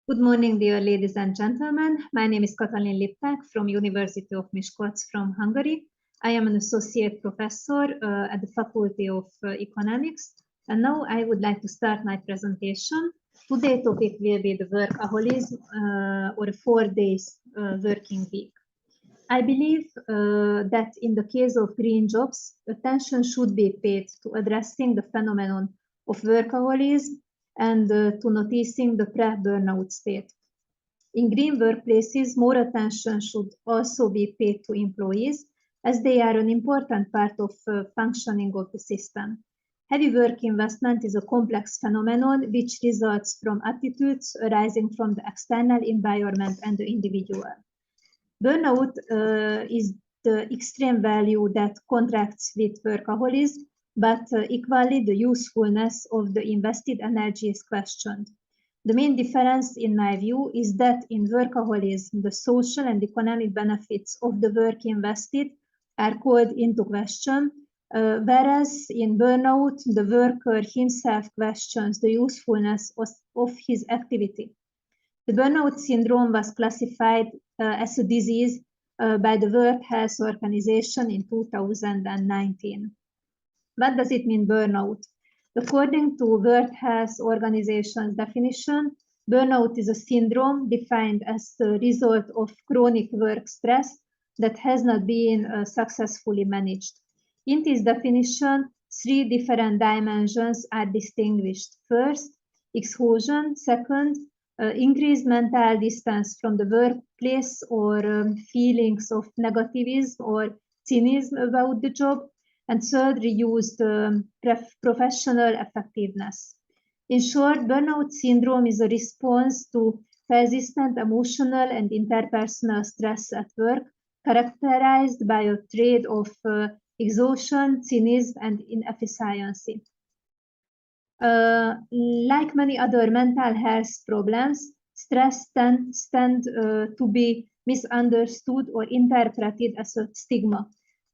Good morning, dear ladies and gentlemen. My name is Katalin Liptak from University of Miskolc from Hungary. I am an associate professor at the Faculty of Economics. And now I would like to start my presentation. Today's topic will be the workaholism or a 4 days working week. I believe that in the case of green jobs, attention should be paid to addressing the phenomenon of workaholism and to noticing the pre-burnout state. In green workplaces, more attention should also be paid to employees, as they are an important part of functioning of the system. Heavy work investment is a complex phenomenon which results from attitudes arising from the external environment and the individual. Burnout is the extreme value that contracts with workaholism, but equally the usefulness of the invested energy is questioned. The main difference, in my view, is that in workaholism, the social and economic benefits of the work invested are called into question, whereas in burnout, the worker himself questions the usefulness of his activity. The burnout syndrome was classified as a disease by the World Health Organization in 2019. What does it mean, burnout? According to World Health Organization's definition, burnout is a syndrome defined as the result of chronic work stress that has not been successfully managed. In this definition, 3 different dimensions are distinguished. First, exhaustion. Second, increased mental distance from the workplace or feelings of negativism or cynicism about the job. And third, reduced professional effectiveness. In short, burnout syndrome is a response to persistent emotional and interpersonal stress at work, characterized by a trade of exhaustion, cynicism, and inefficiency. Like many other mental health problems, stress tends to be misunderstood or interpreted as a stigma.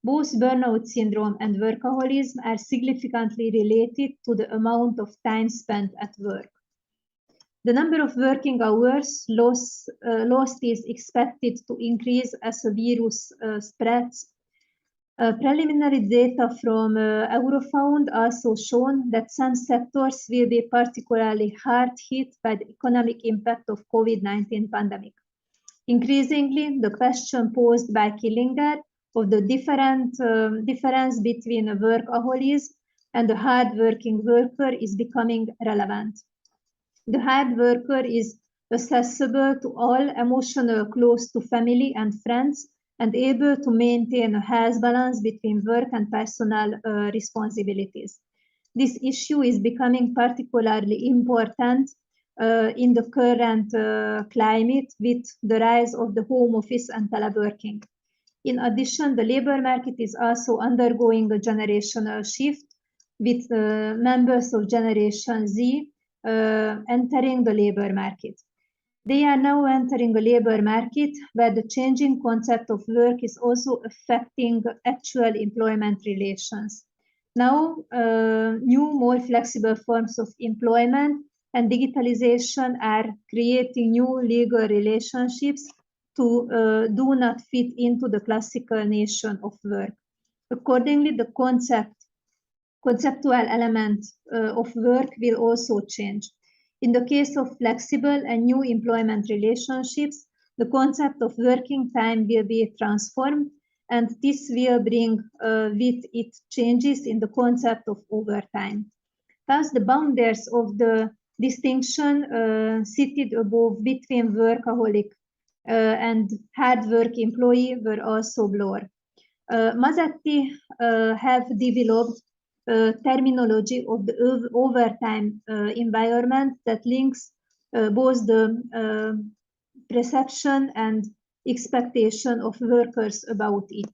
Both burnout syndrome and workaholism are significantly related to the amount of time spent at work. The number of working hours lost is expected to increase as the virus spreads. Preliminary data from Eurofound also shown that some sectors will be particularly hard hit by the economic impact of COVID-19 pandemic. Increasingly, the question posed by Killinger of the difference between a workaholism and a hard-working worker is becoming relevant. The hard worker is accessible to all, emotional, close to family and friends, and able to maintain a healthy balance between work and personal responsibilities. This issue is becoming particularly important in the current climate with the rise of the home office and teleworking. In addition, the labor market is also undergoing a generational shift with members of Generation Z entering the labor market. They are now entering a labor market where the changing concept of work is also affecting actual employment relations. Now, new, more flexible forms of employment and digitalization are creating new legal relationships to do not fit into the classical notion of work. Accordingly, the conceptual element of work will also change. In the case of flexible and new employment relationships, the concept of working time will be transformed, and this will bring with it changes in the concept of overtime. Thus, the boundaries of the distinction seated above between workaholic and hard work employee were also blurred. Mazzetti have developed terminology of the overtime environment that links both the perception and expectation of workers about it.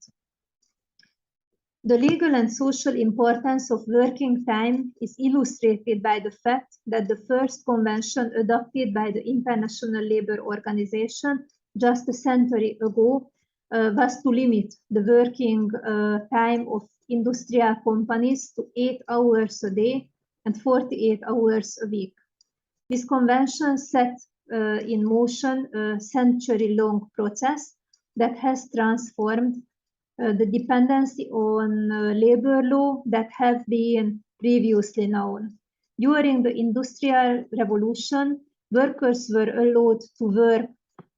The legal and social importance of working time is illustrated by the fact that the first convention adopted by the International Labour Organization just a century ago was to limit the working time of industrial companies to 8 hours a day and 48 hours a week. This convention set in motion a century-long process that has transformed the dependency on labor law that have been previously known. During the Industrial Revolution, workers were allowed to work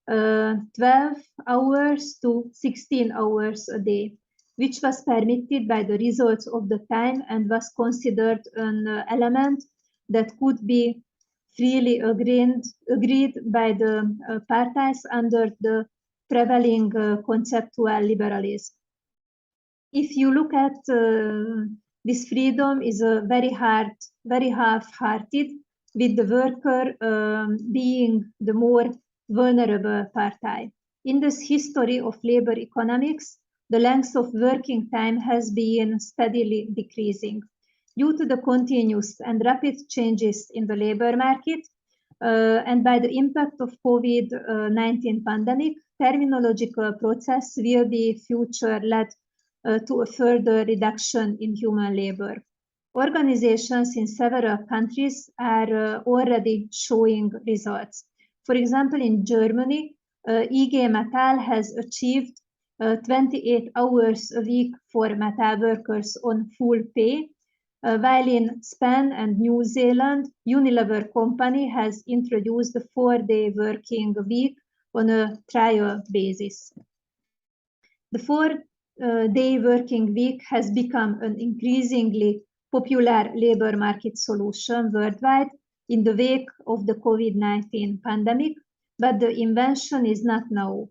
12 hours to 16 hours a day, which was permitted by the results of the time and was considered an element that could be freely agreed by the parties under the prevailing conceptual liberalism. If you look at this freedom is a very half-hearted, with the worker being the more vulnerable party. In this history of labor economics, the length of working time has been steadily decreasing. Due to the continuous and rapid changes in the labor market and by the impact of COVID-19 pandemic, terminological process will be future-led to a further reduction in human labor. Organizations in several countries are already showing results. For example, in Germany, IG Metall has achieved 28 hours a week for metal workers on full pay, while in Spain and New Zealand, Unilever company has introduced a 4-day working week on a trial basis. The 4-day working week has become an increasingly popular labor market solution worldwide in the wake of the COVID-19 pandemic, but the invention is not new.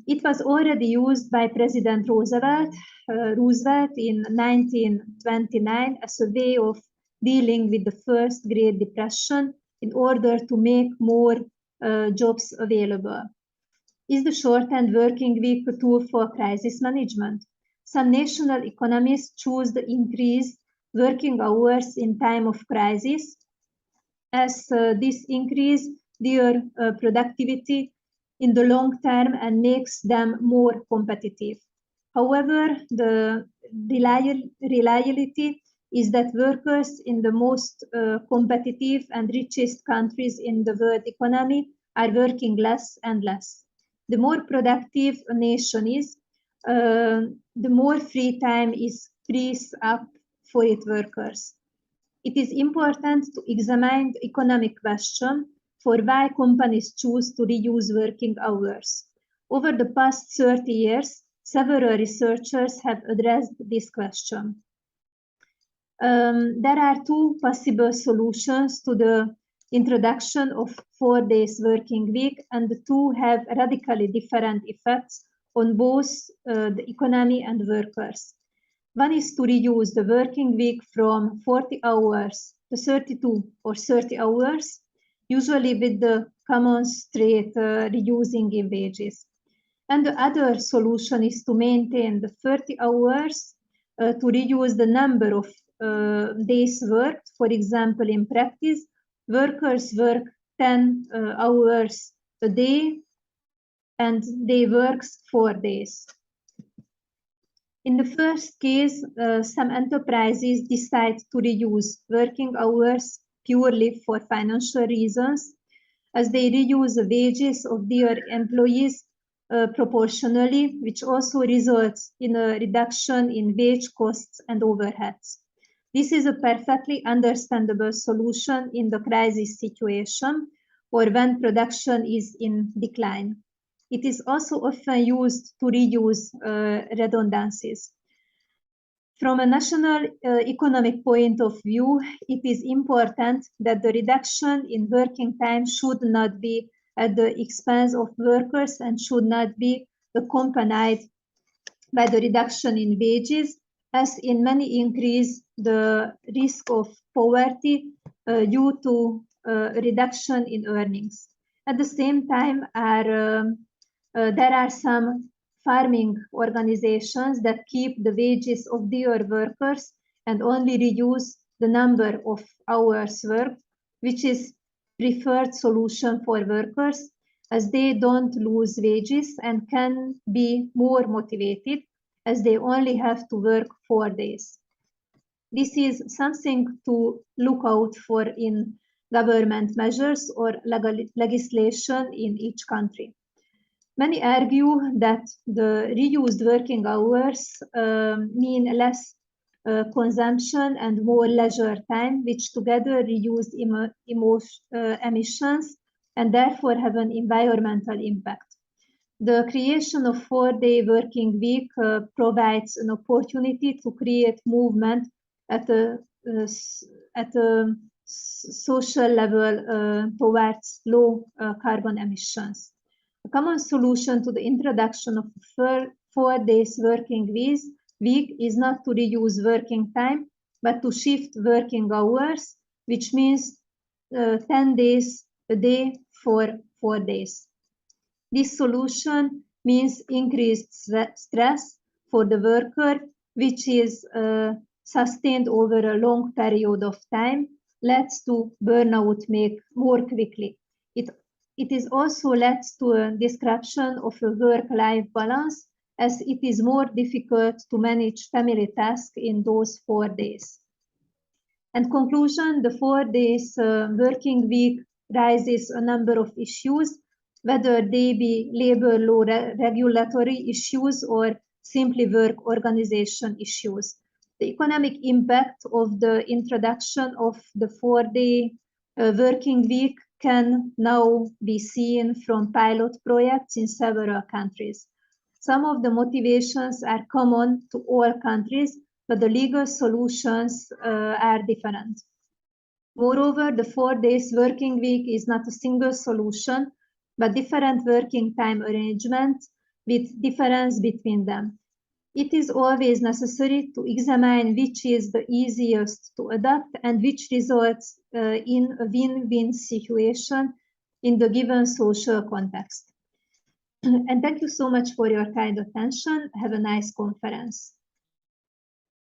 It was already used by President Roosevelt in 1929 as a way of dealing with the first Great Depression in order to make more jobs available. Is the shortened working week a tool for crisis management? Some national economists choose the increased working hours in time of crisis, as this increases their productivity in the long term and makes them more competitive. However, the reality is that workers in the most competitive and richest countries in the world economy are working less and less. The more productive a nation is, the more free time is frees up for its workers. It is important to examine the economic question for why companies choose to reduce working hours. Over the past 30 years, several researchers have addressed this question. There are two possible solutions to the introduction of 4 days working week, and the two have radically different effects on both the economy and workers. One is to reduce the working week from 40 hours to 32 or 30 hours, usually with the commensurate reducing in wages. And the other solution is to maintain the 30 hours to reduce the number of days worked. For example, in practice, workers work 10 hours a day and they work 4 days. In the first case, some enterprises decide to reduce working hours purely for financial reasons, as they reduce the wages of their employees proportionally, which also results in a reduction in wage costs and overheads. This is a perfectly understandable solution in the crisis situation or when production is in decline. It is also often used to reduce redundancies. From a national economic point of view, it is important that the reduction in working time should not be at the expense of workers and should not be accompanied by the reduction in wages, as in many increase the risk of poverty due to reduction in earnings. At the same time, there are some farming organizations that keep the wages of their workers and only reduce the number of hours worked, which is preferred solution for workers, as they don't lose wages and can be more motivated as they only have to work 4 days. This is something to look out for in government measures or legislation in each country. Many argue that the reduced working hours mean less consumption and more leisure time, which together reduce emissions and therefore have an environmental impact. The creation of 4-day working week provides an opportunity to create movement at a social level towards low carbon emissions. A common solution to the introduction of 4 days working week is not to reduce working time, but to shift working hours, which means 10 days a day for 4 days. This solution means increased stress for the worker, which is sustained over a long period of time, leads to burnout more quickly. It is also leads to a disruption of a work-life balance, as it is more difficult to manage family tasks in those 4 days. And conclusion, the 4 days working week raises a number of issues, whether they be labor law regulatory issues or simply work organization issues. The economic impact of the introduction of the 4-day working week can now be seen from pilot projects in several countries. Some of the motivations are common to all countries, but the legal solutions are different. Moreover, the 4 days working week is not a single solution, but different working time arrangements with difference between them. It is always necessary to examine which is the easiest to adopt and which results in a win-win situation in the given social context. And thank you so much for your kind attention. Have a nice conference.